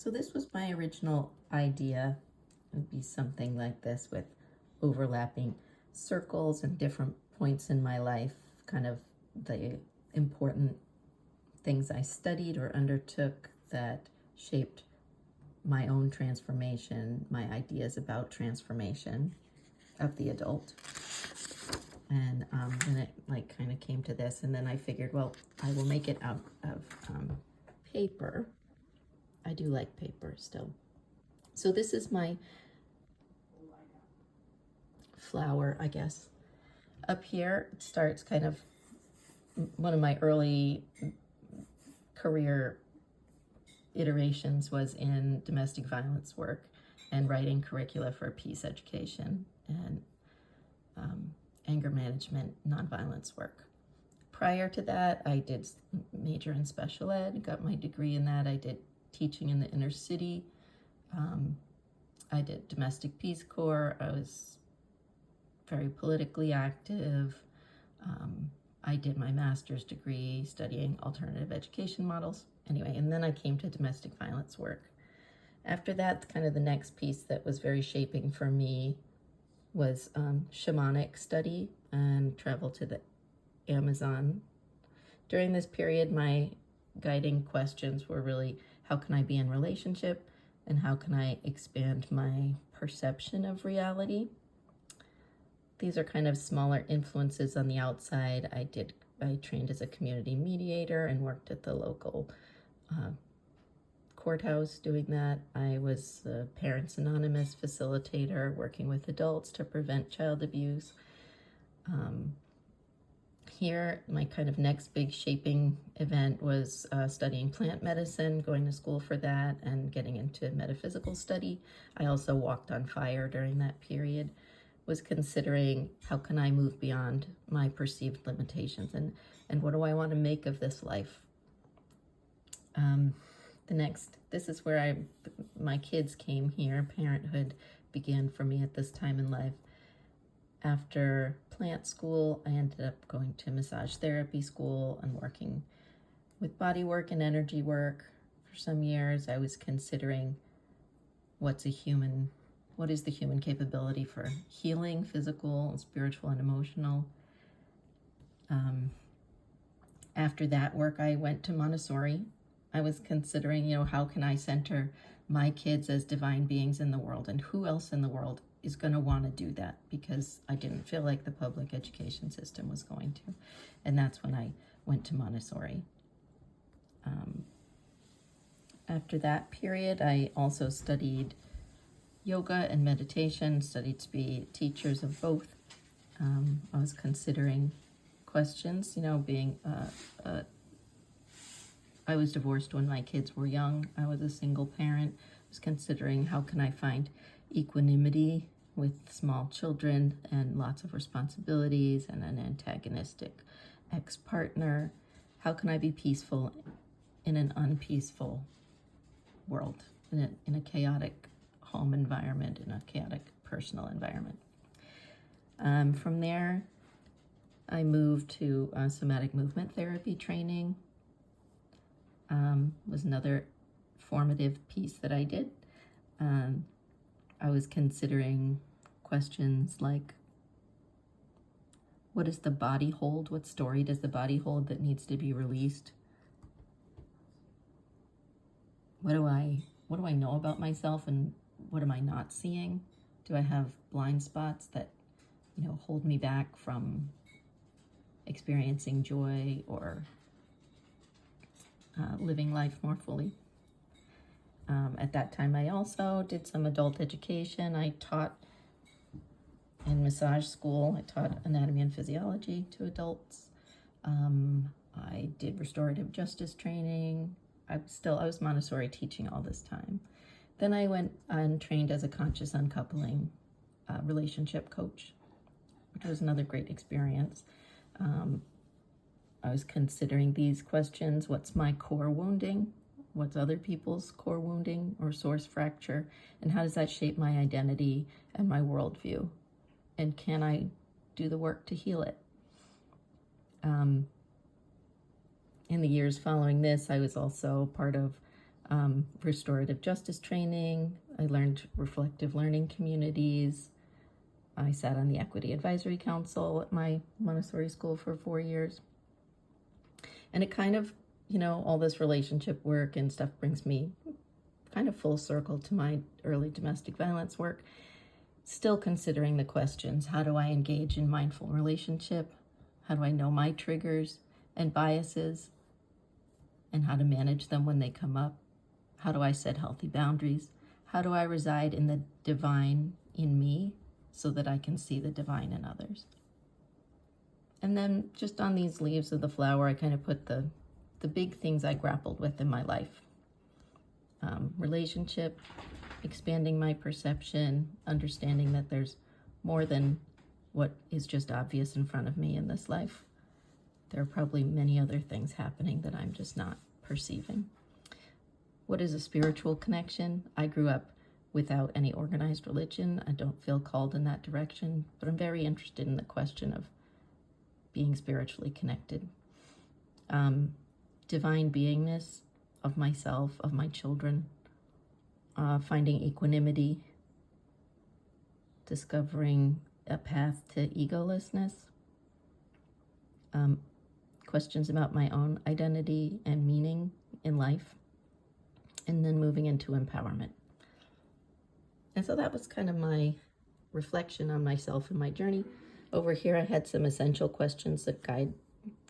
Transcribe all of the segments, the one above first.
So this was my original idea. It would be something like this with overlapping circles and different points in my life, kind of the important things I studied or undertook that shaped my own transformation, my ideas about transformation of the adult. And then it like kind of came to this, and then I figured, well, I will make it out of paper. I do like paper still. So this is my flower, I guess. Up here it starts kind of one of my early career iterations was in domestic violence work and writing curricula for peace education and anger management, nonviolence work. Prior to that, I did major in special ed, got my degree in that. I did teaching in the inner city. I did domestic Peace Corps. I was very politically active. I did my master's degree studying alternative education models. Anyway, and then I came to domestic violence work. After that, kind of the next piece that was very shaping for me was shamanic study and travel to the Amazon. During this period, my guiding questions were really, how can I be in relationship and how can I expand my perception of reality? These are kind of smaller influences on the outside. I trained as a community mediator and worked at the local courthouse doing that. I was the Parents Anonymous facilitator working with adults to prevent child abuse. Here, my kind of next big shaping event was studying plant medicine, going to school for that, and getting into metaphysical study. I also walked on fire during that period, was considering how can I move beyond my perceived limitations and what do I want to make of this life. This is where my kids came here. Parenthood began for me at this time in life. After plant school, I ended up going to massage therapy school and working with body work and energy work for some years. I was considering what is the human capability for healing, physical, spiritual, and emotional. After that work, I went to Montessori. I was considering, how can I center my kids as divine beings in the world, and who else in the world is going to want to do that, because I didn't feel like the public education system was going to. And that's when I went to Montessori. After that period, I also studied yoga and meditation, studied to be teachers of both. I was considering questions, being I was divorced when my kids were young. I was a single parent. I was considering how can I find equanimity with small children and lots of responsibilities and an antagonistic ex-partner. How can I be peaceful in an unpeaceful world, in a chaotic home environment, in a chaotic personal environment? From there, I moved to somatic movement therapy training. Was another formative piece that I did. I was considering questions like, what does the body hold? What story does the body hold that needs to be released? What do I know about myself, and what am I not seeing? Do I have blind spots that, hold me back from experiencing joy or living life more fully? At that time, I also did some adult education. I taught in massage school. I taught anatomy and physiology to adults. I did restorative justice training. I was Montessori teaching all this time. Then I went and trained as a conscious uncoupling relationship coach, which was another great experience. I was considering these questions. What's my core wounding? What's other people's core wounding or source fracture? And how does that shape my identity and my worldview? And can I do the work to heal it? In the years following this, I was also part of restorative justice training. I learned reflective learning communities. I sat on the Equity Advisory Council at my Montessori school for 4 years. And it kind of, all this relationship work and stuff brings me kind of full circle to my early domestic violence work. Still considering the questions: how do I engage in mindful relationship? How do I know my triggers and biases and how to manage them when they come up? How do I set healthy boundaries? How do I reside in the divine in me so that I can see the divine in others? And then just on these leaves of the flower, I kind of put the big things I grappled with in my life. Relationship, expanding my perception, understanding that there's more than what is just obvious in front of me in this life. There are probably many other things happening that I'm just not perceiving. What is a spiritual connection? I grew up without any organized religion. I don't feel called in that direction, but I'm very interested in the question of being spiritually connected. Divine beingness of myself, of my children, finding equanimity, discovering a path to egolessness, questions about my own identity and meaning in life, and then moving into empowerment. And so that was kind of my reflection on myself and my journey. Over here, I had some essential questions that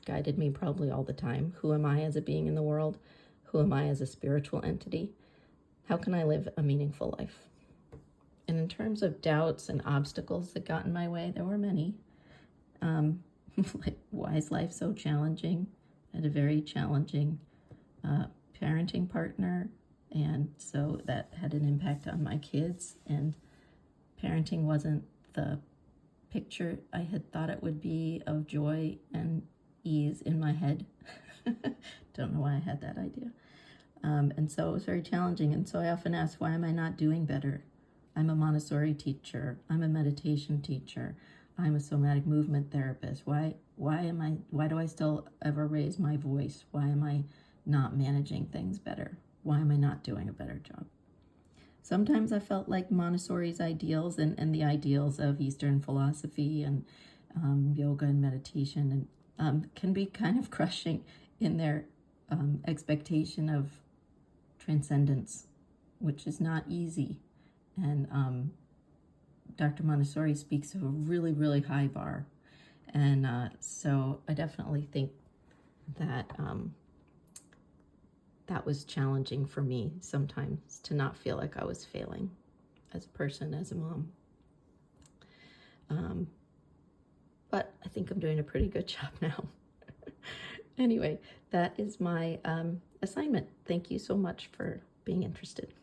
guided me probably all the time. Who am I as a being in the world? Who am I as a spiritual entity? How can I live a meaningful life? And in terms of doubts and obstacles that got in my way, there were many. Like, why is life so challenging? I had a very challenging parenting partner, and so that had an impact on my kids, and parenting wasn't the picture I had thought it would be of joy and ease in my head. Don't know why I had that idea. And so it was very challenging. And so I often ask, why am I not doing better? I'm a Montessori teacher. I'm a meditation teacher. I'm a somatic movement therapist. Why do I still ever raise my voice? Why am I not managing things better? Why am I not doing a better job? Sometimes I felt like Montessori's ideals and the ideals of Eastern philosophy and yoga and meditation can be kind of crushing in their expectation of transcendence, which is not easy. And Dr. Montessori speaks of a really, really high bar. And so I definitely think that that was challenging for me sometimes, to not feel like I was failing as a person, as a mom. But I think I'm doing a pretty good job now. Anyway, that is my assignment. Thank you so much for being interested.